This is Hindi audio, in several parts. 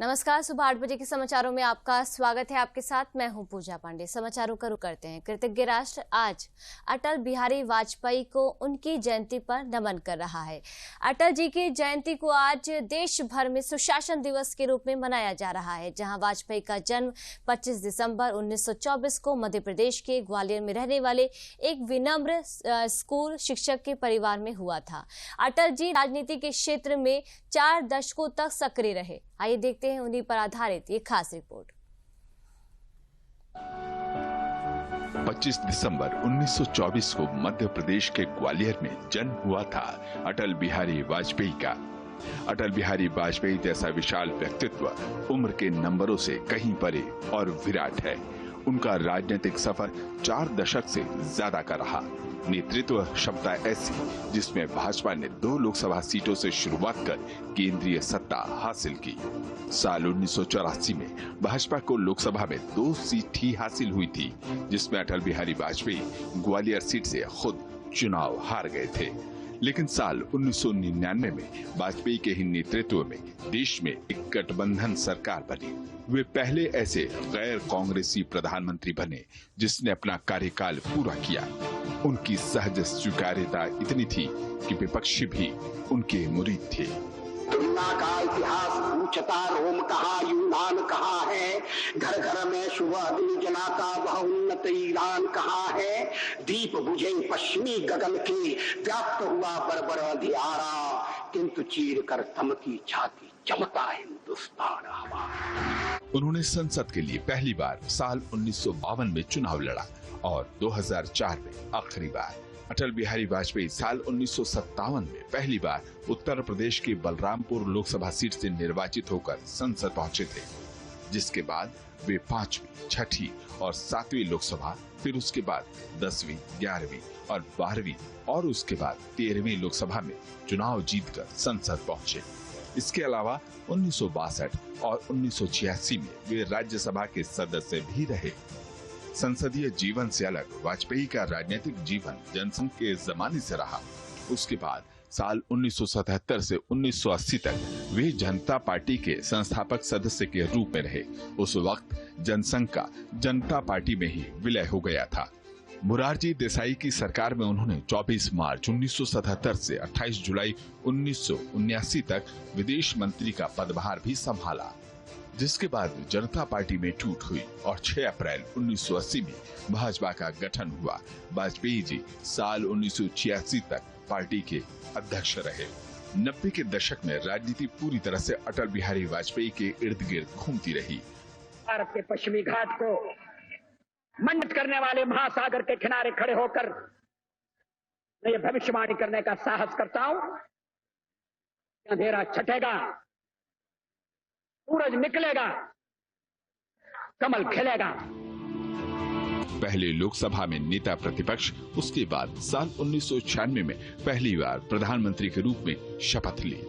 नमस्कार। सुबह 8 बजे के समाचारों में आपका स्वागत है। आपके साथ मैं हूं पूजा पांडे। समाचारों का रुख करते हैं। कृतज्ञ राष्ट्र आज अटल बिहारी वाजपेयी को उनकी जयंती पर नमन कर रहा है। अटल जी की जयंती को आज देश भर में सुशासन दिवस के रूप में मनाया जा रहा है, जहां वाजपेयी का जन्म 25 दिसंबर 1924 को मध्य प्रदेश के ग्वालियर में रहने वाले एक विनम्र स्कूल शिक्षक के परिवार में हुआ था। अटल जी राजनीति के क्षेत्र में 4 दशकों तक सक्रिय रहे। आइए देखते हैं उन्हीं पर आधारित ये खास रिपोर्ट। 25 दिसंबर 1924 को मध्य प्रदेश के ग्वालियर में जन्म हुआ था अटल बिहारी वाजपेयी का। अटल बिहारी वाजपेयी जैसा विशाल व्यक्तित्व उम्र के नंबरों से कहीं परे और विराट है। उनका राजनीतिक सफर 4 दशक से ज्यादा का रहा। नेतृत्व क्षमता ऐसी जिसमें भाजपा ने 2 लोकसभा सीटों से शुरुआत कर केंद्रीय सत्ता हासिल की। साल 1984 में भाजपा को लोकसभा में 2 सीट ही हासिल हुई थी, जिसमें अटल बिहारी वाजपेयी ग्वालियर सीट से खुद चुनाव हार गए थे। लेकिन साल 1999 में वाजपेयी के ही नेतृत्व में देश में एक गठबंधन सरकार बनी। वे पहले ऐसे गैर कांग्रेसी प्रधानमंत्री बने जिसने अपना कार्यकाल पूरा किया। उनकी सहज स्वीकार्यता इतनी थी कि विपक्षी भी उनके मुरीद थे। दुनिया का इतिहास पूछता रोम कहाँ यूनान कहाँ है, घर घर में सुबह अग्नि जलाता वह उन्नत ईरान कहाँ है। दीप बुझे पश्चिमी गगन के व्याप्त हुआ बरबर अंधियारा, किंतु चीर कर थमकी छाती चमका हिंदुस्तान हमारा। उन्होंने संसद के लिए पहली बार साल 1952 में चुनाव लड़ा और 2004 में आखिरी बार। अटल बिहारी वाजपेयी साल 1957 में पहली बार उत्तर प्रदेश के बलरामपुर लोकसभा सीट से निर्वाचित होकर संसद पहुंचे थे, जिसके बाद वे 5वीं, 6ठी और 7वीं लोकसभा, फिर उसके बाद 10वीं, 11वीं और 12वीं और उसके बाद 13वीं लोकसभा में चुनाव जीतकर संसद पहुंचे। इसके अलावा 1962 और 1986 में वे राज्यसभा के सदस्य भी रहे। संसदीय जीवन से अलग वाजपेयी का राजनीतिक जीवन जनसंघ के जमाने से रहा। उसके बाद साल 1977 से 1980 तक वे जनता पार्टी के संस्थापक सदस्य के रूप में रहे। उस वक्त जनसंघ का जनता पार्टी में ही विलय हो गया था। मोरारजी देसाई की सरकार में उन्होंने 24 मार्च 1977 से 28 जुलाई 1979 तक विदेश मंत्री का पदभार भी संभाला, जिसके बाद जनता पार्टी में टूट हुई और 6 अप्रैल 1980 में भाजपा का गठन हुआ। वाजपेयी जी साल 1986 तक पार्टी के अध्यक्ष रहे। 90 के दशक में राजनीति पूरी तरह से अटल बिहारी वाजपेयी के इर्द गिर्द घूमती रही। भारत के पश्चिमी घाट को मंडित करने वाले महासागर के किनारे खड़े होकर मैं ये भविष्यवाणी करने का साहस करता हूं, अंधेरा छटेगा, सूरज निकलेगा, कमल खिलेगा। पहले लोकसभा में नेता प्रतिपक्ष, उसके बाद साल 1996 में पहली बार प्रधानमंत्री के रूप में शपथ ली।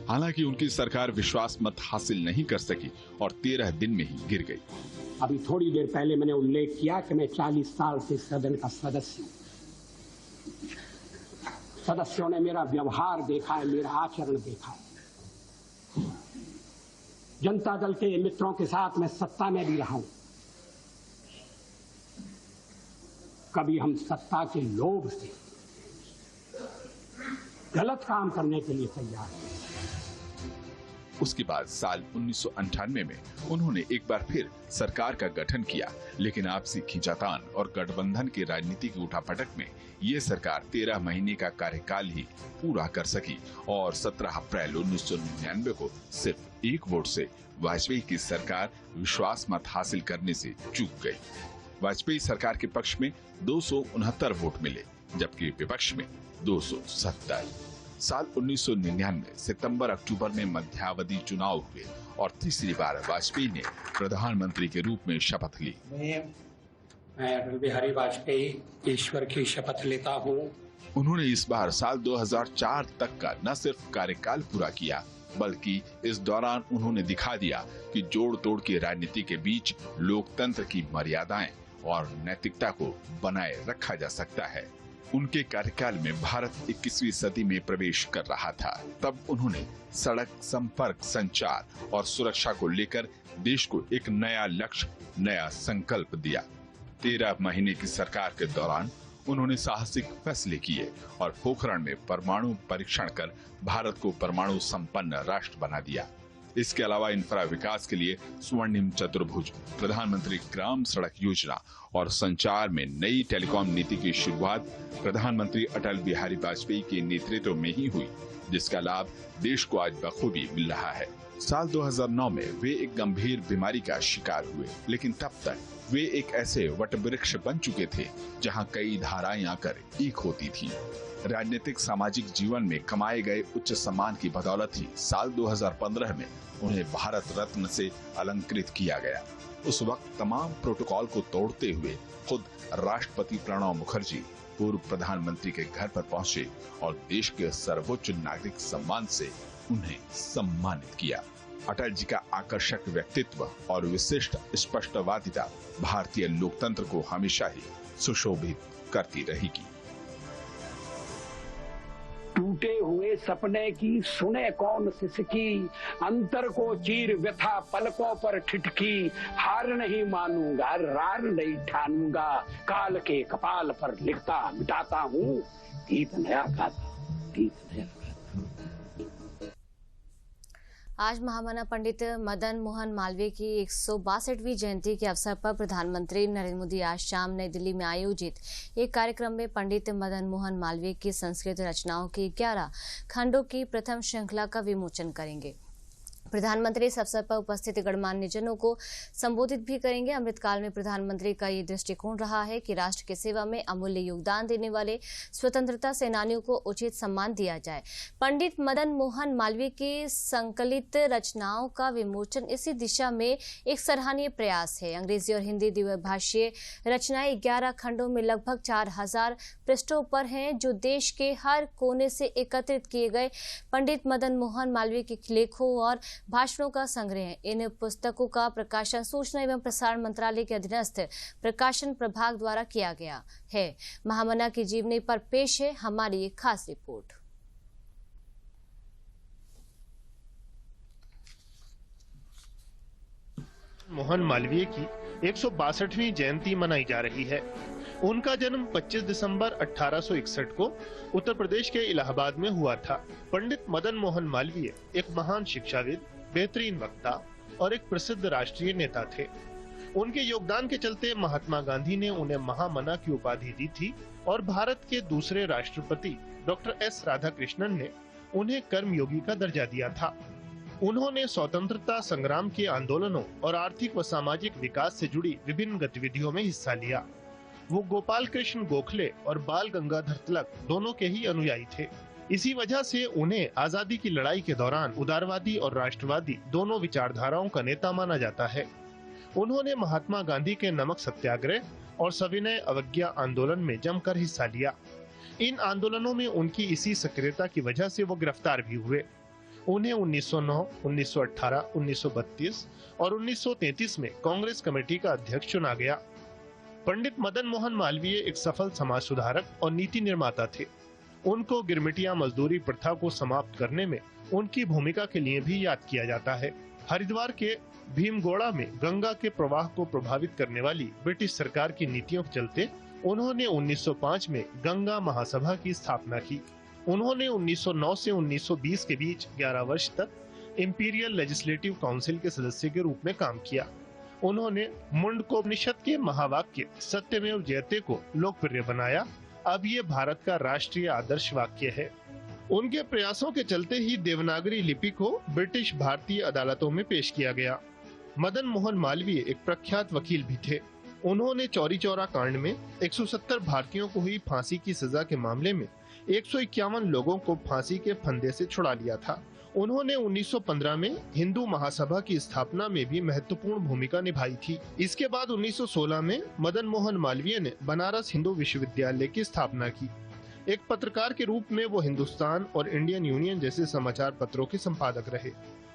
हालांकि उनकी सरकार विश्वास मत हासिल नहीं कर सकी और 13 दिन में ही गिर गई। अभी थोड़ी देर पहले मैंने उल्लेख किया कि मैं 40 साल से सदन का सदस्य हूं। सदस्यों ने मेरा व्यवहार देखा है, मेरा आचरण देखा है। जनता दल के मित्रों के साथ मैं सत्ता में भी रहा हूं। कभी हम सत्ता के लोभ से गलत काम करने के लिए तैयार हैं। उसके बाद साल 1998 में उन्होंने एक बार फिर सरकार का गठन किया, लेकिन आपसी खींचातान और गठबंधन की राजनीति की उठापटक में ये सरकार 13 महीने का कार्यकाल ही पूरा कर सकी और 17 अप्रैल 1999 को सिर्फ 1 वोट से वाजपेयी की सरकार विश्वास मत हासिल करने से चूक गई। वाजपेयी सरकार के पक्ष में 269 वोट मिले, जबकि विपक्ष में 270। साल 1999 सितंबर-अक्टूबर में मध्यावधि चुनाव हुए और तीसरी बार वाजपेयी ने प्रधानमंत्री के रूप में शपथ ली। मैं अटल बिहारी वाजपेयी ईश्वर की शपथ लेता हूँ। उन्होंने इस बार साल 2004 तक का न सिर्फ कार्यकाल पूरा किया, बल्कि इस दौरान उन्होंने दिखा दिया कि जोड़ तोड़ की राजनीति के बीच लोकतंत्र की मर्यादाएं और नैतिकता को बनाए रखा जा सकता है। उनके कार्यकाल में भारत 21वीं सदी में प्रवेश कर रहा था। तब उन्होंने सड़क संपर्क, संचार और सुरक्षा को लेकर देश को एक नया लक्ष्य, नया संकल्प दिया। 13 महीने की सरकार के दौरान उन्होंने साहसिक फैसले किए और पोखरण में परमाणु परीक्षण कर भारत को परमाणु संपन्न राष्ट्र बना दिया। इसके अलावा इंफ्रा विकास के लिए स्वर्णिम चतुर्भुज, प्रधानमंत्री ग्राम सड़क योजना और संचार में नई टेलीकॉम नीति की शुरुआत प्रधानमंत्री अटल बिहारी वाजपेयी के नेतृत्व में ही हुई, जिसका लाभ देश को आज बखूबी मिल रहा है। साल 2009 में वे एक गंभीर बीमारी का शिकार हुए, लेकिन तब तक वे एक ऐसे वटवृक्ष बन चुके थे जहां कई धाराएं आकर एक होती थी। राजनीतिक सामाजिक जीवन में कमाए गए उच्च सम्मान की बदौलत ही साल 2015 में उन्हें भारत रत्न से अलंकृत किया गया। उस वक्त तमाम प्रोटोकॉल को तोड़ते हुए खुद राष्ट्रपति प्रणब मुखर्जी पूर्व प्रधानमंत्री के घर पर पहुंचे और देश के सर्वोच्च नागरिक सम्मान से उन्हें सम्मानित किया। अटल जी का आकर्षक व्यक्तित्व और विशिष्ट स्पष्टवादिता भारतीय लोकतंत्र को हमेशा ही सुशोभित करती रहेगी। टूटे हुए सपने की सुने कौन सिसकी, अंतर को चीर व्यथा पलकों पर ठिठकी, हार नहीं मानूंगा, रार नहीं ठानूंगा, काल के कपाल पर लिखता मिटाता हूँ, गीत नया गाता, गीत नया गाता। आज महामना पंडित मदन मोहन मालवीय की 162वीं जयंती के अवसर पर प्रधानमंत्री नरेंद्र मोदी आज शाम नई दिल्ली में आयोजित एक कार्यक्रम में पंडित मदन मोहन मालवीय की संस्कृत रचनाओं की 11 खंडों की प्रथम श्रृंखला का विमोचन करेंगे। प्रधानमंत्री इस अवसर पर उपस्थित गणमान्य जनों को संबोधित भी करेंगे। अमृतकाल में प्रधानमंत्री का ये दृष्टिकोण रहा है कि राष्ट्र की सेवा में अमूल्य योगदान देने वाले स्वतंत्रता सेनानियों को उचित सम्मान दिया जाए। पंडित मदन मोहन मालवीय की संकलित रचनाओं का विमोचन इसी दिशा में एक सराहनीय प्रयास है। अंग्रेजी और हिंदी द्विभाषीय रचनाएं 11 खंडों में लगभग 4000 पृष्ठों पर हैं, जो देश के हर कोने से एकत्रित किए गए पंडित मदन मोहन मालवीय के लेखों और भाषणों का संग्रह है। इन पुस्तकों का प्रकाशन सूचना एवं प्रसारण मंत्रालय के अधीनस्थ प्रकाशन प्रभाग द्वारा किया गया है। महामना की जीवनी पर पेश है हमारी एक खास रिपोर्ट। मोहन मालवीय की 162वीं जयंती मनाई जा रही है। उनका जन्म 25 दिसंबर 1861 को उत्तर प्रदेश के इलाहाबाद में हुआ था। पंडित मदन मोहन मालवीय एक महान शिक्षाविद, बेहतरीन वक्ता और एक प्रसिद्ध राष्ट्रीय नेता थे। उनके योगदान के चलते महात्मा गांधी ने उन्हें महामना की उपाधि दी थी और भारत के दूसरे राष्ट्रपति डॉक्टर एस राधाकृष्णन ने उन्हें कर्मयोगी का दर्जा दिया था। उन्होंने स्वतंत्रता संग्राम के आंदोलनों और आर्थिक व सामाजिक विकास से जुड़ी विभिन्न गतिविधियों में हिस्सा लिया। वो गोपाल कृष्ण गोखले और बाल गंगाधर तिलक दोनों के ही अनुयायी थे। इसी वजह से उन्हें आजादी की लड़ाई के दौरान उदारवादी और राष्ट्रवादी दोनों विचारधाराओं का नेता माना जाता है। उन्होंने महात्मा गांधी के नमक सत्याग्रह और सविनय अवज्ञा आंदोलन में जमकर हिस्सा लिया। इन आंदोलनों में उनकी इसी सक्रियता की वजह से वो गिरफ्तार भी हुए। उन्हें 1909, 1918, 1932 और 1933 में कांग्रेस कमेटी का अध्यक्ष चुना गया। पंडित मदन मोहन मालवीय एक सफल समाज सुधारक और नीति निर्माता थे। उनको गिरमिटिया मजदूरी प्रथा को समाप्त करने में उनकी भूमिका के लिए भी याद किया जाता है। हरिद्वार के भीमगोड़ा में गंगा के प्रवाह को प्रभावित करने वाली ब्रिटिश सरकार की नीतियों के चलते उन्होंने 1905 में गंगा महासभा की स्थापना की। उन्होंने 1909 से 1920 के बीच 11 वर्ष तक इंपीरियल लेजिस्लेटिव काउंसिल के सदस्य के रूप में काम किया। उन्होंने मुंडकोपनिषद के महावाक्य सत्यमेव जयते को लोकप्रिय बनाया। अब ये भारत का राष्ट्रीय आदर्श वाक्य है। उनके प्रयासों के चलते ही देवनागरी लिपि को ब्रिटिश भारतीय अदालतों में पेश किया गया। मदन मोहन मालवीय एक प्रख्यात वकील भी थे। उन्होंने चौरी चौरा कांड में 170 भारतीयों को हुई फांसी की सजा के मामले में 151 लोगों को फांसी के फंदे से छुड़ा लिया था। उन्होंने 1915 में हिंदू महासभा की स्थापना में भी महत्वपूर्ण भूमिका निभाई थी। इसके बाद 1916 में मदन मोहन मालवीय ने बनारस हिंदू विश्वविद्यालय की स्थापना की। एक पत्रकार के रूप में वो हिंदुस्तान और इंडियन यूनियन जैसे समाचार पत्रों के संपादक रहे।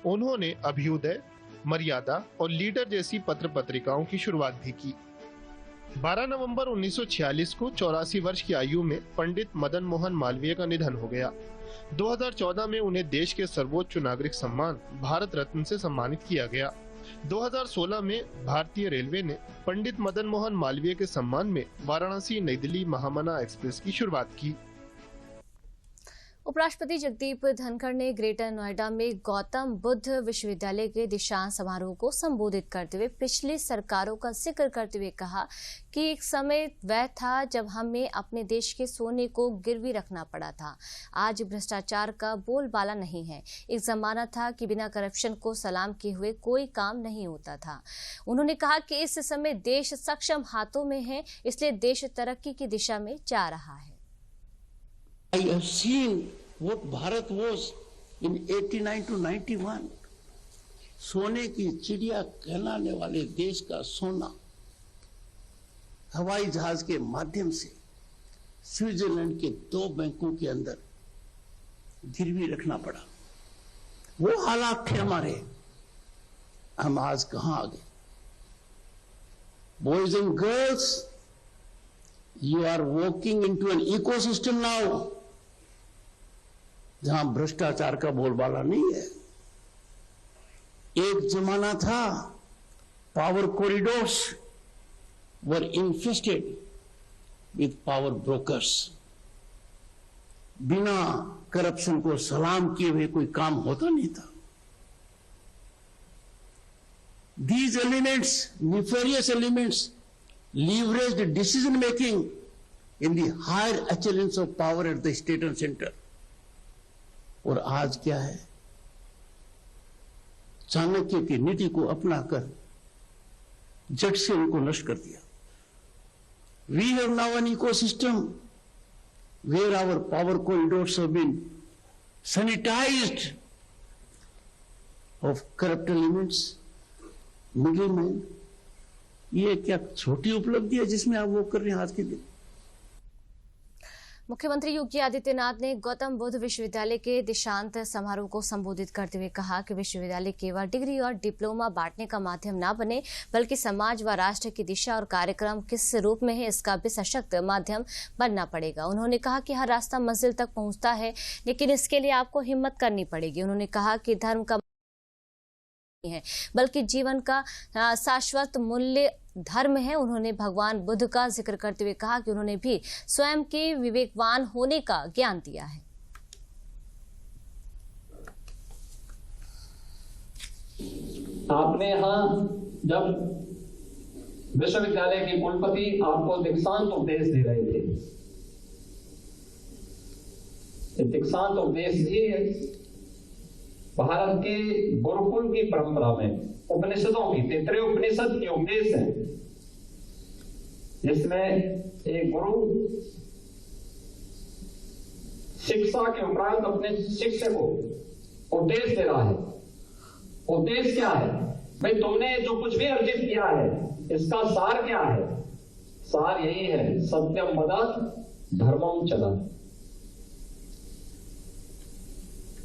उन्होंने अभ्युदय, मर्यादा और लीडर जैसी पत्र पत्रिकाओं की शुरुआत भी की। 12 नवंबर 1946 को 84 वर्ष की आयु में पंडित मदन मोहन मालवीय का निधन हो गया। 2014 में उन्हें देश के सर्वोच्च नागरिक सम्मान भारत रत्न से सम्मानित किया गया। 2016 में भारतीय रेलवे ने पंडित मदन मोहन मालवीय के सम्मान में वाराणसी नई दिल्ली महामना एक्सप्रेस की शुरुआत की। उपराष्ट्रपति जगदीप धनखड़ ने ग्रेटर नोएडा में गौतम बुद्ध विश्वविद्यालय के दीक्षांत समारोह को संबोधित करते हुए पिछली सरकारों का जिक्र करते हुए कहा कि एक समय वह था जब हमें अपने देश के सोने को गिरवी रखना पड़ा था। आज भ्रष्टाचार का बोलबाला नहीं है। एक जमाना था कि बिना करप्शन को सलाम किए हुए कोई काम नहीं होता था। उन्होंने कहा कि इस समय देश सक्षम हाथों में है, इसलिए देश तरक्की की दिशा में जा रहा है। I have seen what Bharat was in 89 to 91. सोने की चिड़िया कहलाने वाले देश का सोना हवाई जहाज के माध्यम से स्विट्जरलैंड के 2 बैंकों के अंदर गिरवी रखना पड़ा। वो हालात थे हमारे। हम आज कहां आ गए? Boys and girls, you are walking into an ecosystem now जहां भ्रष्टाचार का बोलबाला नहीं है। एक जमाना था power corridors were infested with power brokers. बिना करप्शन को सलाम किए हुए कोई काम होता नहीं था। These elements, nefarious elements, leveraged decision making in the higher echelons of power at the state and center. और आज क्या है? चाणक्य की नीति को अपनाकर झट से उनको नष्ट कर दिया। We have now an ecosystem where our power corridors have been sanitized of corrupt elements, middlemen. ये क्या छोटी उपलब्धि है जिसमें आप वो कर रहे हैं आज के दिन? मुख्यमंत्री योगी आदित्यनाथ ने गौतम बुद्ध विश्वविद्यालय के दीक्षांत समारोह को संबोधित करते हुए कहा कि विश्वविद्यालय केवल डिग्री और डिप्लोमा बांटने का माध्यम न बने, बल्कि समाज व राष्ट्र की दिशा और कार्यक्रम किस रूप में है इसका भी सशक्त माध्यम बनना पड़ेगा। उन्होंने कहा कि हर रास्ता मंजिल तक पहुंचता है, लेकिन इसके लिए आपको हिम्मत करनी पड़ेगी। उन्होंने कहा कि धर्म का है बल्कि जीवन का शाश्वत मूल्य धर्म है। उन्होंने भगवान बुद्ध का जिक्र करते हुए कहा कि उन्होंने भी स्वयं के विवेकवान होने का ज्ञान दिया है। आपने यहाँ जब विश्वविद्यालय के कुलपति आपको दीक्षांत उपदेश दे रहे थे, दीक्षांत उपदेश भी भारत के गुरुकुल की परंपरा में उपनिषदों की 33 उपनिषद के उपदेश हैं, जिसमें एक गुरु शिक्षा के उपरांत अपने शिष्य को उपदेश दे रहा है। उपदेश क्या है? भाई तुमने जो कुछ भी अर्जित किया है इसका सार क्या है? सार यही है, सत्यम वद धर्मम चला।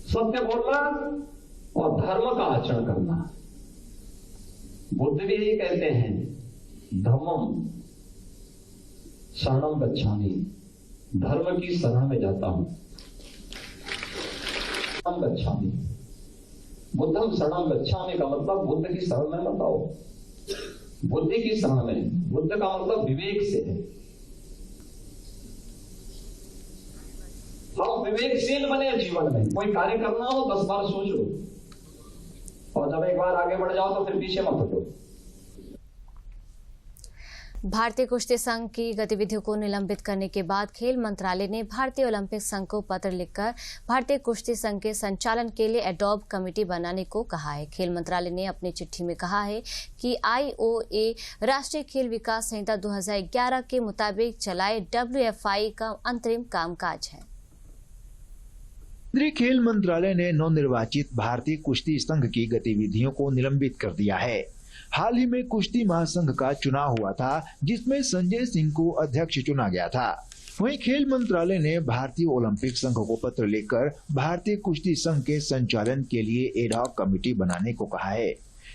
सत्य बोलना और धर्म का आचरण करना। बुद्ध भी यही कहते हैं, धम्मम शरणम गच्छामि, धर्म की शरण में जाता हूं। शरणम गच्छामि, बुद्धम शरणम गच्छामि का मतलब बुद्ध की शरण में मत आओ, बुद्धि की शरण में। बुद्ध का मतलब विवेक से है। हम विवेकशील बने जीवन में। कोई कार्य करना हो 10 बार सोचो, और जब एक बार आगे बढ़ जाओ तो फिर पीछे मत हटो। भारतीय कुश्ती संघ की गतिविधियों को निलंबित करने के बाद खेल मंत्रालय ने भारतीय ओलंपिक संघ को पत्र लिखकर भारतीय कुश्ती संघ के संचालन के लिए एडॉब कमेटी बनाने को कहा है। खेल मंत्रालय ने अपनी चिट्ठी में कहा है कि IOA राष्ट्रीय खेल विकास संहिता 2011 के मुताबिक चलाए WFI का अंतरिम कामकाज है। केंद्रीय खेल मंत्रालय ने नवनिर्वाचित भारतीय कुश्ती संघ की गतिविधियों को निलंबित कर दिया है। हाल ही में कुश्ती महासंघ का चुनाव हुआ था, जिसमें संजय सिंह को अध्यक्ष चुना गया था। वहीं खेल मंत्रालय ने भारतीय ओलंपिक संघ को पत्र लिखकर भारतीय कुश्ती संघ के संचालन के लिए एडॉक कमेटी बनाने को कहा है।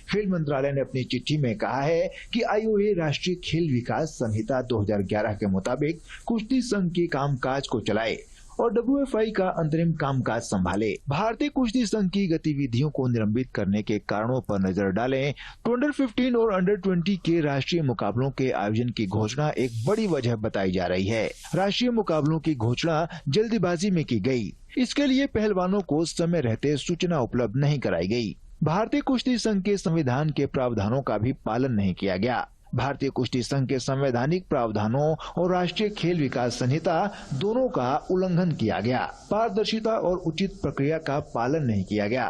खेल मंत्रालय ने अपनी चिट्ठी में कहा है कि आईओए राष्ट्रीय खेल विकास संहिता 2011 के मुताबिक कुश्ती संघ के कामकाज को चलाए और WFI का अंतरिम कामकाज संभाले। भारतीय कुश्ती संघ की गतिविधियों को निलंबित करने के कारणों पर नजर डालें तो अंडर 15 और अंडर 20 के राष्ट्रीय मुकाबलों के आयोजन की घोषणा एक बड़ी वजह बताई जा रही है। राष्ट्रीय मुकाबलों की घोषणा जल्दबाजी में की गई। इसके लिए पहलवानों को समय रहते सूचना उपलब्ध नहीं कराई गई। भारतीय कुश्ती संघ के संविधान के प्रावधानों का भी पालन नहीं किया गया। भारतीय कुश्ती संघ के संवैधानिक प्रावधानों और राष्ट्रीय खेल विकास संहिता दोनों का उल्लंघन किया गया। पारदर्शिता और उचित प्रक्रिया का पालन नहीं किया गया।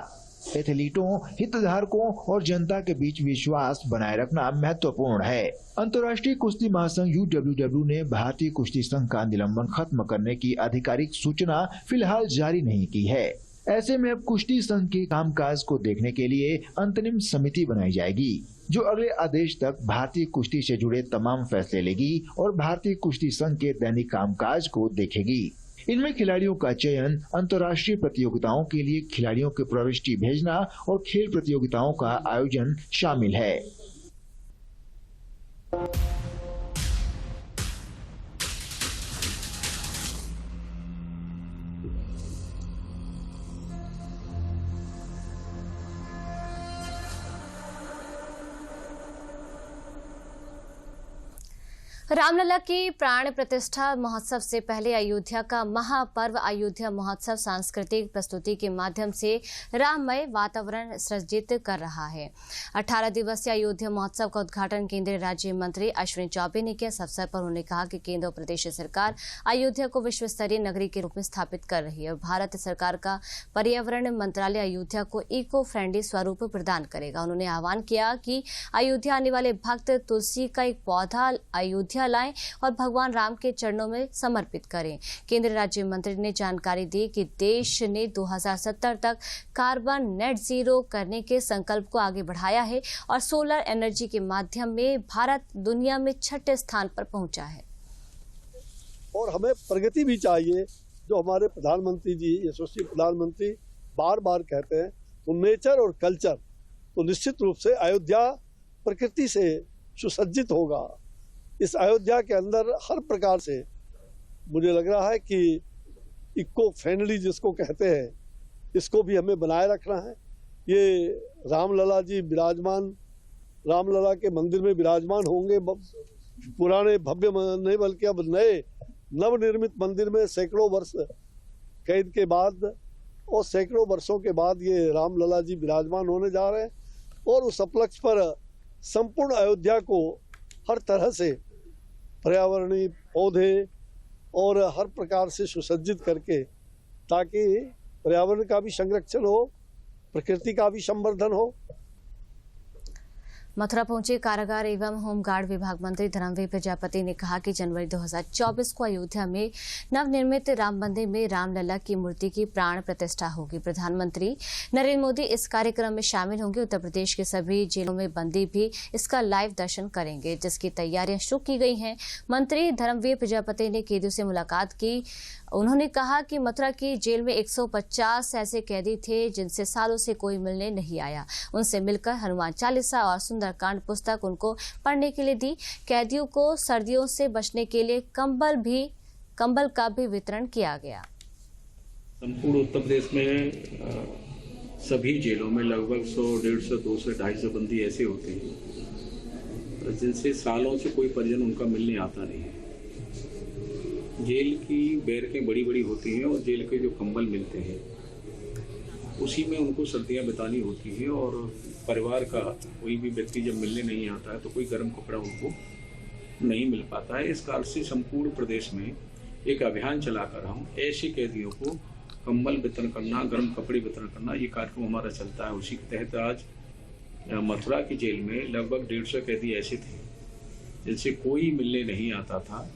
एथलीटों, हितधारकों और जनता के बीच विश्वास बनाए रखना महत्वपूर्ण है। अंतर्राष्ट्रीय कुश्ती महासंघ UWW ने भारतीय कुश्ती संघ का निलंबन खत्म करने की आधिकारिक सूचना फिलहाल जारी नहीं की है। ऐसे में अब कुश्ती संघ के कामकाज को देखने के लिए अंतरिम समिति बनाई जाएगी, जो अगले आदेश तक भारतीय कुश्ती से जुड़े तमाम फैसले लेगी और भारतीय कुश्ती संघ के दैनिक कामकाज को देखेगी। इनमें खिलाड़ियों का चयन, अंतर्राष्ट्रीय प्रतियोगिताओं के लिए खिलाड़ियों की प्रविष्टि भेजना और खेल प्रतियोगिताओं का आयोजन शामिल है। रामलला की प्राण प्रतिष्ठा महोत्सव से पहले अयोध्या का महापर्व अयोध्या महोत्सव सांस्कृतिक प्रस्तुति के माध्यम से राममय वातावरण सृजित कर रहा है। 18 दिवसीय अयोध्या महोत्सव का उद्घाटन केंद्रीय राज्य मंत्री अश्विनी चौबे ने किया। इस अवसर पर उन्होंने कहा कि केंद्र और प्रदेश सरकार अयोध्या को विश्व स्तरीय नगरी के रूप में स्थापित कर रही है और भारत सरकार का पर्यावरण मंत्रालय अयोध्या को इको फ्रेंडली स्वरूप प्रदान करेगा। उन्होंने आह्वान किया कि अयोध्या आने वाले भक्त तुलसी का एक पौधा अयोध्या लाएं और भगवान राम के चरणों में समर्पित करें। केंद्रीय राज्य मंत्री ने जानकारी दी कि देश ने 2070 तक कार्बन नेट जीरो करने के संकल्प को आगे बढ़ाया है और सोलर एनर्जी के माध्यम में भारत दुनिया में 6ठे स्थान पर पहुंचा है। और हमें प्रगति भी चाहिए, जो हमारे प्रधानमंत्री जी, यशस्वी प्रधानमंत्री बार बार कहते हैं, तो नेचर और कल्चर, तो निश्चित रूप से अयोध्या प्रकृति से सुसज्जित होगा। इस अयोध्या के अंदर हर प्रकार से मुझे लग रहा है कि इको फ्रेंडली जिसको कहते हैं, इसको भी हमें बनाए रखना है। ये रामलला जी विराजमान, रामलला के मंदिर में विराजमान होंगे, पुराने भव्य नहीं बल्कि अब नए नवनिर्मित मंदिर में सैकड़ों वर्ष कैद के बाद और सैकड़ों वर्षों के बाद ये रामलला जी विराजमान होने जा रहे हैं और उस उपलक्ष्य पर संपूर्ण अयोध्या को हर तरह से पर्यावरणीय पौधे और हर प्रकार से सुसज्जित करके, ताकि पर्यावरण का भी संरक्षण हो, प्रकृति का भी संवर्धन हो। मथुरा पहुंचे कारागार एवं होमगार्ड विभाग मंत्री धर्मवीर प्रजापति ने कहा कि जनवरी 2024 को अयोध्या में नवनिर्मित राम मंदिर में रामलला की मूर्ति की प्राण प्रतिष्ठा होगी। प्रधानमंत्री नरेंद्र मोदी इस कार्यक्रम में शामिल होंगे। उत्तर प्रदेश के सभी जेलों में बंदी भी इसका लाइव दर्शन करेंगे, जिसकी तैयारियां शुरू की गई हैं। मंत्री धर्मवीर प्रजापति ने कैदियों से मुलाकात की। उन्होंने कहा कि मथुरा की जेल में 150 ऐसे कैदी थे जिनसे सालों से कोई मिलने नहीं आया। उनसे मिलकर हनुमान चालीसा और सुंदरकांड पुस्तक उनको पढ़ने के लिए दी। कैदियों को सर्दियों से बचने के लिए कंबल का भी वितरण किया गया। संपूर्ण उत्तर प्रदेश में सभी जेलों में लगभग 100, 150, 200, 250 बंदी ऐसे होते हैं जिनसे सालों से कोई परिजन उनका मिलने आता नहीं है। जेल की बैरकें बड़ी बड़ी होती हैं और जेल के जो कंबल मिलते हैं उसी में उनको सर्दियां बितानी होती हैं और परिवार का कोई भी व्यक्ति जब मिलने नहीं आता है तो कोई गर्म कपड़ा उनको नहीं मिल पाता है। इस कारण से संपूर्ण प्रदेश में एक अभियान चला कर हम ऐसे कैदियों को कंबल वितरण करना, गर्म कपड़े वितरण करना, ये कार्यक्रम हमारा चलता है। उसी के तहत आज मथुरा की जेल में लगभग 150 कैदी ऐसे थे जिनसे कोई मिलने नहीं आता था,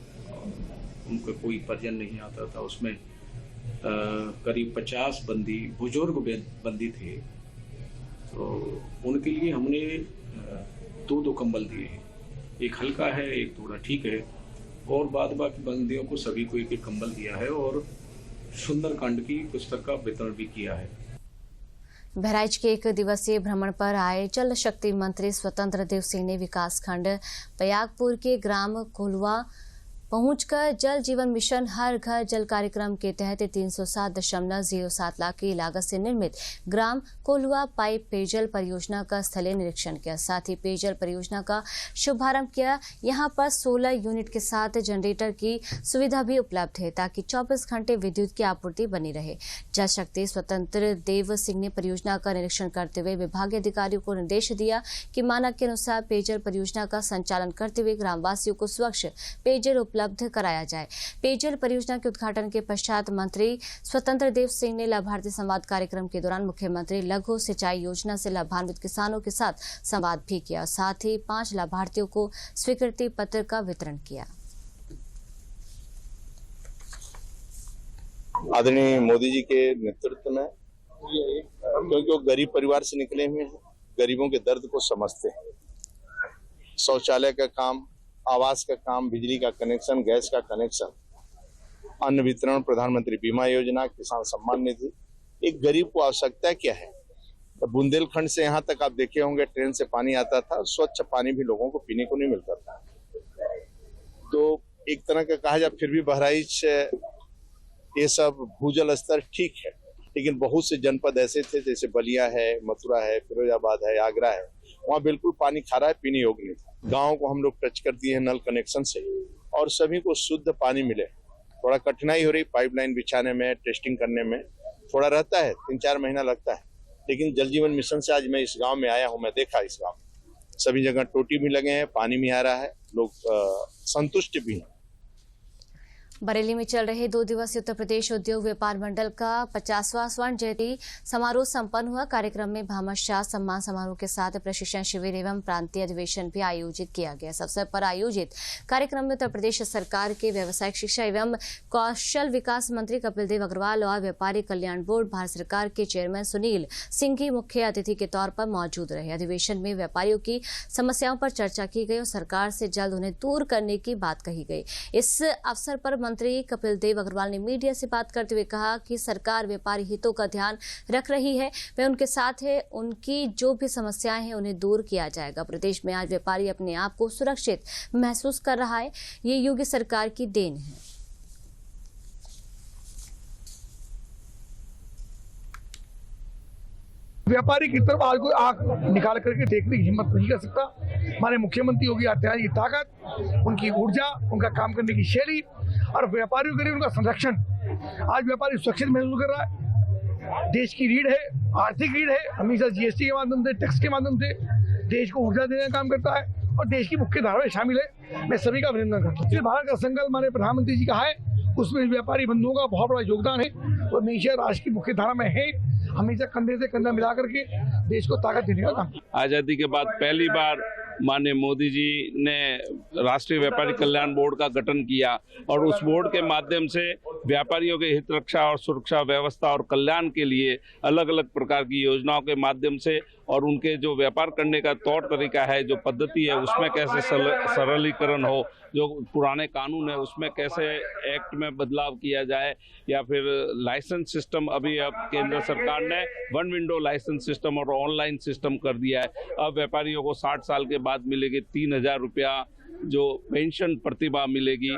उनका कोई परिजन नहीं आता था। उसमें करीब 50 बंदी बुजुर्ग बंदी थे, तो उनके लिए हमने 2-2 कंबल दिए हैं। एक हल्का है, एक थोड़ा ठीक है, और बाद बाकी बंदियों को सभी को एक कंबल दिया है और सुंदरकांड की पुस्तक का वितरण भी किया है। बहराइच के 1 दिवसीय भ्रमण पर आए जल शक्ति मंत्री स्वतंत्र देव सिंह ने विकासखंड पयागपुर के ग्राम कोल्हुआ पहुंचकर जल जीवन मिशन हर घर जल कार्यक्रम के तहत 307.07 लाख की लागत से निर्मित ग्राम कोल्हुआ पाइप पेयजल परियोजना का स्थलीय निरीक्षण किया। साथ ही पेयजल परियोजना का शुभारंभ किया। यहां पर 16 यूनिट के साथ जनरेटर की सुविधा भी उपलब्ध है ताकि 24 घंटे विद्युत की आपूर्ति बनी रहे। जल शक्ति स्वतंत्र देव सिंह ने परियोजना का निरीक्षण करते हुए विभागीय अधिकारियों को निर्देश दिया कि मानक के अनुसार पेयजल परियोजना का संचालन करते हुए ग्रामवासियों को स्वच्छ पेयजल उपलब्ध कराया जाए। पेयजल परियोजना के उद्घाटन के पश्चात मंत्री स्वतंत्र देव सिंह ने लाभार्थी संवाद कार्यक्रम के दौरान मुख्यमंत्री लघु सिंचाई योजना से लाभान्वित किसानों के साथ संवाद भी किया। साथ ही 5 लाभार्थियों को स्वीकृति पत्र का वितरण किया। आदरणीय मोदी जी के नेतृत्व में, क्योंकि वो गरीब परिवार से निकले हुए हैं, गरीबों के दर्द को समझते हैं। शौचालय का काम, आवास का काम, बिजली का कनेक्शन, गैस का कनेक्शन, अन्न वितरण, प्रधानमंत्री बीमा योजना, किसान सम्मान निधि, एक गरीब को आवश्यकता क्या है। तो बुंदेलखंड से यहाँ तक आप देखे होंगे ट्रेन से पानी आता था, स्वच्छ पानी भी लोगों को पीने को नहीं मिलता था। तो एक तरह का कहा जाए, फिर भी बहराइच ये सब भूजल स्तर ठीक है, लेकिन बहुत से जनपद ऐसे थे जैसे बलिया है, मथुरा है, फिरोजाबाद है, आगरा है, वहाँ बिल्कुल पानी खारा है, पीने योग्य नहीं था। गाँव को हम लोग टच कर दिए हैं नल कनेक्शन से और सभी को शुद्ध पानी मिले। थोड़ा कठिनाई हो रही पाइपलाइन बिछाने में, टेस्टिंग करने में थोड़ा रहता है, 3-4 महीना लगता है, लेकिन जल जीवन मिशन से आज मैं इस गांव में आया हूं, मैं देखा इस गांव में सभी जगह टोटी भी लगे हैं, पानी भी आ रहा है, लोग संतुष्ट भी हैं। बरेली में चल रहे 2 दिवसीय उत्तर प्रदेश उद्योग व्यापार मंडल का 50वां स्वर्ण जयंती समारोह संपन्न हुआ। कार्यक्रम में भामाशाह सम्मान समारोह के साथ प्रशिक्षण शिविर एवं प्रांतीय अधिवेशन भी आयोजित किया गया। इस अवसर पर आयोजित कार्यक्रम में उत्तर प्रदेश सरकार के व्यवसायिक शिक्षा एवं कौशल विकास मंत्री कपिल देव अग्रवाल और व्यापारी कल्याण बोर्ड भारत सरकार के चेयरमैन सुनील सिंघी मुख्य अतिथि के तौर पर मौजूद रहे। अधिवेशन में व्यापारियों की समस्याओं पर चर्चा की गई और सरकार से जल्द उन्हें दूर करने की बात कही गई। इस अवसर पर मंत्री कपिल देव अग्रवाल ने मीडिया से बात करते हुए कहा कि सरकार व्यापारी हितों का ध्यान रख रही है, वे उनके साथ है, उनकी जो भी समस्याएं हैं उन्हें दूर किया जाएगा। प्रदेश में आज व्यापारी अपने आप को सुरक्षित महसूस कर रहा है, ये योगी सरकार की देन है। व्यापारी की तरफ आज कोई आंख निकाल करके देखने की हिम्मत नहीं कर सकता। हमारे मुख्यमंत्री योगी आदित्यनाथ की ताकत, उनकी ऊर्जा, उनका काम करने की शैली और व्यापारियों के लिए उनका संरक्षण, आज व्यापारी सुरक्षित महसूस कर रहा है। देश की रीढ़ है, आर्थिक रीढ़ है, हमेशा जीएसटी के माध्यम से, टैक्स के माध्यम से देश को ऊर्जा देने का काम करता है और देश की मुख्य धारा में शामिल है। मैं सभी का अभिनंदन करता हूँ। भारत का संकल्प हमारे प्रधानमंत्री जी का है, उसमें व्यापारी बंधुओं का बहुत बड़ा योगदान है और हमेशा राष्ट्र की मुख्य धारा में है, हमेशा कंधे से कंधा मिला करके देश को ताकत देने का काम। आजादी के बाद पहली बार माननीय मोदी जी ने राष्ट्रीय व्यापारी कल्याण बोर्ड का गठन किया और उस बोर्ड के माध्यम से व्यापारियों के हित रक्षा और सुरक्षा व्यवस्था और कल्याण के लिए अलग अलग प्रकार की योजनाओं के माध्यम से और उनके जो व्यापार करने का तौर तरीका है, जो पद्धति है, उसमें कैसे सरलीकरण हो, जो पुराने कानून है उसमें कैसे एक्ट में बदलाव किया जाए, या फिर लाइसेंस सिस्टम अभी अब केंद्र सरकार ने 1 विंडो लाइसेंस सिस्टम और ऑनलाइन सिस्टम कर दिया है। अब व्यापारियों को 60 साल के बाद मिलेगी 3000 रुपया जो पेंशन प्रतिभा मिलेगी।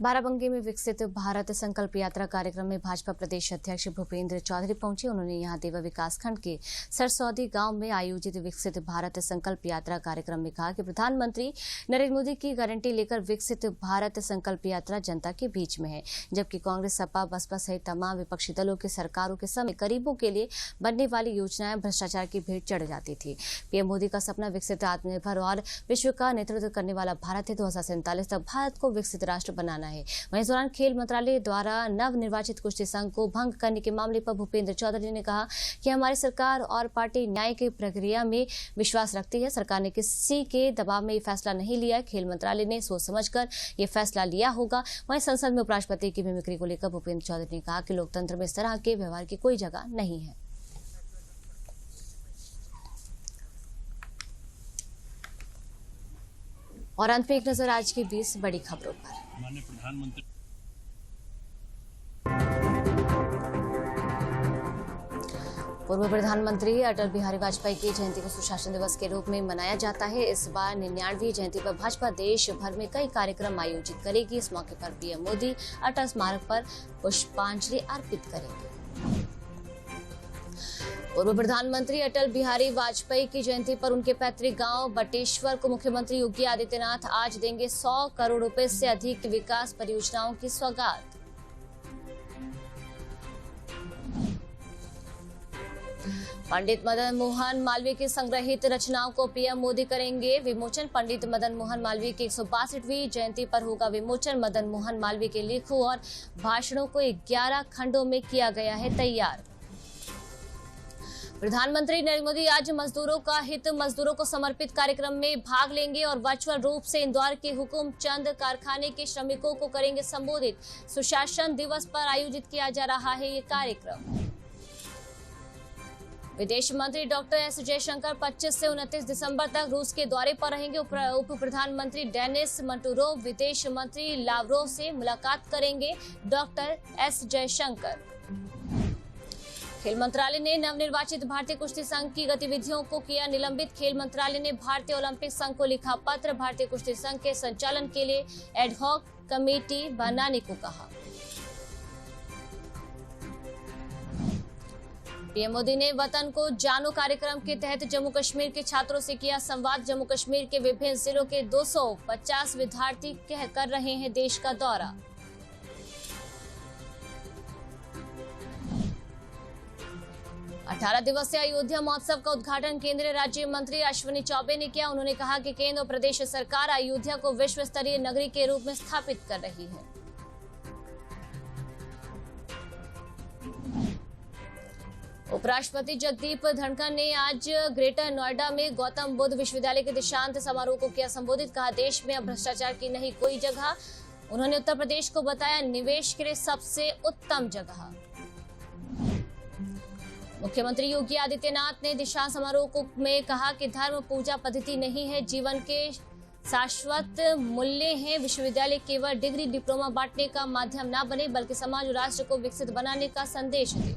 बाराबंकी में विकसित भारत संकल्प यात्रा कार्यक्रम में भाजपा प्रदेश अध्यक्ष भूपेंद्र चौधरी पहुंचे। उन्होंने यहां देवा विकासखंड के सरसौदी गांव में आयोजित विकसित भारत संकल्प यात्रा कार्यक्रम में कहा कि प्रधानमंत्री नरेंद्र मोदी की गारंटी लेकर विकसित भारत संकल्प यात्रा जनता के बीच में है, जबकि कांग्रेस, सपा, बसपा सहित तमाम विपक्षी दलों के सरकारों के समय गरीबों के लिए बनने वाली योजनाएं भ्रष्टाचार की भीड़ चढ़ जाती थी। पीएम मोदी का सपना विकसित, आत्मनिर्भर और विश्व का नेतृत्व करने वाला भारत है। 2047 तक भारत को विकसित राष्ट्र बनाना है। वहीं इस दौरान खेल मंत्रालय द्वारा नव निर्वाचित कुश्ती संघ को भंग करने के मामले पर भूपेंद्र चौधरी ने कहा कि हमारी सरकार और पार्टी न्याय की प्रक्रिया में विश्वास रखती है। सरकार ने किसी के दबाव में ये फैसला नहीं लिया है, खेल मंत्रालय ने सोच समझकर ये फैसला लिया होगा। वहीं संसद में उपराष्ट्रपति की मिमिक्री को लेकर भूपेंद्र चौधरी ने कहा कि लोकतंत्र में इस तरह के व्यवहार की कोई जगह नहीं है। और अंत में एक नजर आज की 20 बड़ी खबरों पर। माननीय प्रधानमंत्री पूर्व प्रधानमंत्री अटल बिहारी वाजपेयी की जयंती को सुशासन दिवस के रूप में मनाया जाता है। इस बार 99वीं जयंती पर भाजपा देश भर में कई कार्यक्रम आयोजित करेगी। इस मौके पर पीएम मोदी अटल स्मारक पर पुष्पांजलि अर्पित करेंगे। पूर्व प्रधानमंत्री अटल बिहारी वाजपेयी की जयंती पर उनके पैतृक गांव बटेश्वर को मुख्यमंत्री योगी आदित्यनाथ आज देंगे 100 करोड़ रुपए से अधिक विकास परियोजनाओं की सौगात। पंडित मदन मोहन मालवीय की संग्रहित रचनाओं को पीएम मोदी करेंगे विमोचन। पंडित मदन मोहन मालवीय की 162वीं जयंती पर होगा विमोचन। मदन मोहन मालवीय के लेखों और भाषणों को 11 खंडों में किया गया है तैयार। प्रधानमंत्री नरेंद्र मोदी आज मजदूरों का हित मजदूरों को समर्पित कार्यक्रम में भाग लेंगे और वर्चुअल रूप से इंदौर के हुकुमचंद कारखाने के श्रमिकों को करेंगे संबोधित। सुशासन दिवस पर आयोजित किया जा रहा है ये कार्यक्रम। विदेश मंत्री डॉक्टर एस जयशंकर 25 से 29 दिसंबर तक रूस के दौरे पर रहेंगे। उप प्रधानमंत्री डेनिस मंटूरोव विदेश मंत्री लावरोव से मुलाकात करेंगे डॉक्टर एस जयशंकर। खेल मंत्रालय ने नवनिर्वाचित भारतीय कुश्ती संघ की गतिविधियों को किया निलंबित। खेल मंत्रालय ने भारतीय ओलंपिक संघ को लिखा पत्र। भारतीय कुश्ती संघ के संचालन के लिए एडहॉक कमेटी बनाने को कहा। पीएम मोदी ने वतन को जानो कार्यक्रम के तहत जम्मू कश्मीर के छात्रों से किया संवाद। जम्मू कश्मीर के विभिन्न जिलों के 250 विद्यार्थी कर रहे हैं देश का दौरा। – 18 दिवसीय अयोध्या महोत्सव का उद्घाटन केंद्रीय राज्य मंत्री अश्विनी चौबे ने किया। उन्होंने कहा कि केंद्र और प्रदेश सरकार अयोध्या को विश्व स्तरीय नगरी के रूप में स्थापित कर रही है। उपराष्ट्रपति जगदीप धनखड़ ने आज ग्रेटर नोएडा में गौतम बुद्ध विश्वविद्यालय के दीक्षांत समारोह को किया संबोधित। कहा देश में अब भ्रष्टाचार की नहीं कोई जगह। उन्होंने उत्तर प्रदेश को बताया निवेश के लिए सबसे उत्तम जगह। मुख्यमंत्री योगी आदित्यनाथ ने दीक्षांत समारोह में कहा कि धर्म पूजा पद्धति नहीं है, जीवन के शाश्वत मूल्य हैं। विश्वविद्यालय केवल डिग्री डिप्लोमा बांटने का माध्यम न बने बल्कि समाज और राष्ट्र को विकसित बनाने का संदेश दे।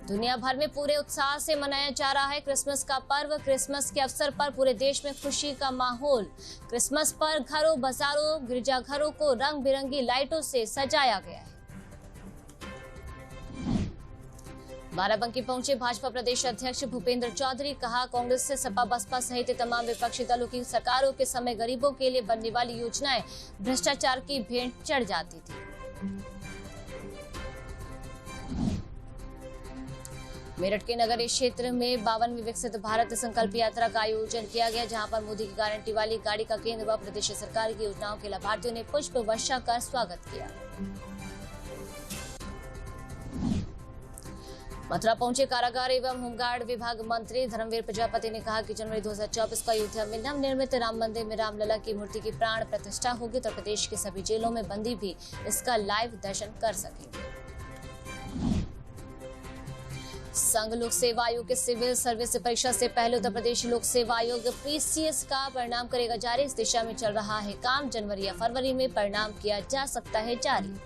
दुनिया भर में पूरे उत्साह से मनाया जा रहा है क्रिसमस का पर्व। क्रिसमस के अवसर पर पूरे देश में खुशी का माहौल। क्रिसमस पर घरों, बाजारों, गिरजाघरों को रंग बिरंगी लाइटों से सजाया गया है। बाराबंकी पहुंचे भाजपा प्रदेश अध्यक्ष भूपेंद्र चौधरी। कहा कांग्रेस से सपा बसपा सहित तमाम विपक्षी दलों की सरकारों के समय गरीबों के लिए बनने वाली योजनाएं भ्रष्टाचार की भेंट चढ़ जाती थी। मेरठ के नगरीय क्षेत्र में 52वीं विकसित भारत संकल्प यात्रा का आयोजन किया गया, जहां पर मोदी की गारंटी वाली गाड़ी का केंद्र व प्रदेश सरकार की योजनाओं के लाभार्थियों ने पुष्प वर्षा कर स्वागत किया। मथुरा पहुंचे कारागार एवं होमगार्ड विभाग मंत्री धर्मवीर प्रजापति ने कहा कि जनवरी 2024 को अयोध्या में नवनिर्मित राम मंदिर में रामलला की मूर्ति की प्राण प्रतिष्ठा होगी तो प्रदेश के सभी जेलों में बंदी भी इसका लाइव दर्शन कर सकेंगे। संघ लोक सेवा आयोग के सिविल सर्विस परीक्षा से पहले उत्तर प्रदेश लोक सेवा आयोग पीसीएस का परिणाम करेगा जारी। इस दिशा में चल रहा है काम। जनवरी या फरवरी में परिणाम किया जा सकता है जारी।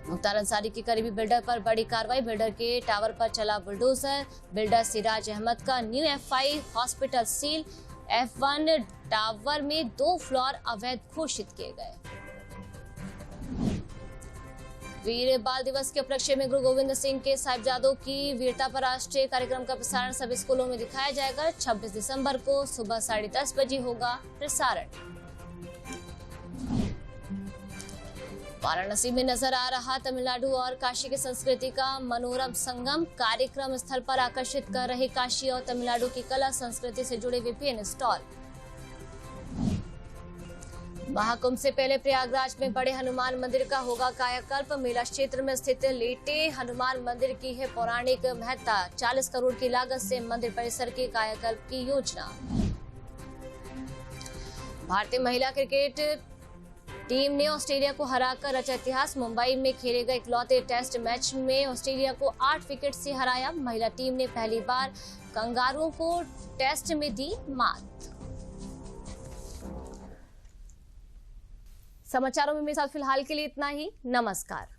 मुख्तार अंसारी की करीबी बिल्डर पर बड़ी कार्रवाई। बिल्डर के टावर पर चला बुलडोजर। बिल्डर सिराज अहमद का new FI hospital seal. F1 tower में 2 फ्लोर अवैध घोषित किए गए। वीर बाल दिवस के उपलक्ष्य में गुरु गोविंद सिंह के साहिबजादों की वीरता पर राष्ट्रीय कार्यक्रम का प्रसारण सभी स्कूलों में दिखाया जाएगा। 26 दिसंबर को सुबह 10:30 बजे होगा प्रसारण। वाराणसी में नजर आ रहा तमिलनाडु और काशी की संस्कृति का मनोरम संगम। कार्यक्रम स्थल पर आकर्षित कर रहे काशी और तमिलनाडु की कला संस्कृति से जुड़े विभिन्न स्टॉल। महाकुंभ से पहले प्रयागराज में बड़े हनुमान मंदिर का होगा कायाकल्प। मेला क्षेत्र में स्थित लेटे हनुमान मंदिर की है पौराणिक महत्ता। 40 करोड़ की लागत से मंदिर परिसर के कायाकल्प की योजना। भारतीय महिला क्रिकेट टीम ने ऑस्ट्रेलिया को हराकर रचा इतिहास। मुंबई में खेले गए इकलौते टेस्ट मैच में ऑस्ट्रेलिया को 8 विकेट से हराया। महिला टीम ने पहली बार कंगारुओं को टेस्ट में दी मात। समाचारों में मेरे साथ फिलहाल के लिए इतना ही। नमस्कार।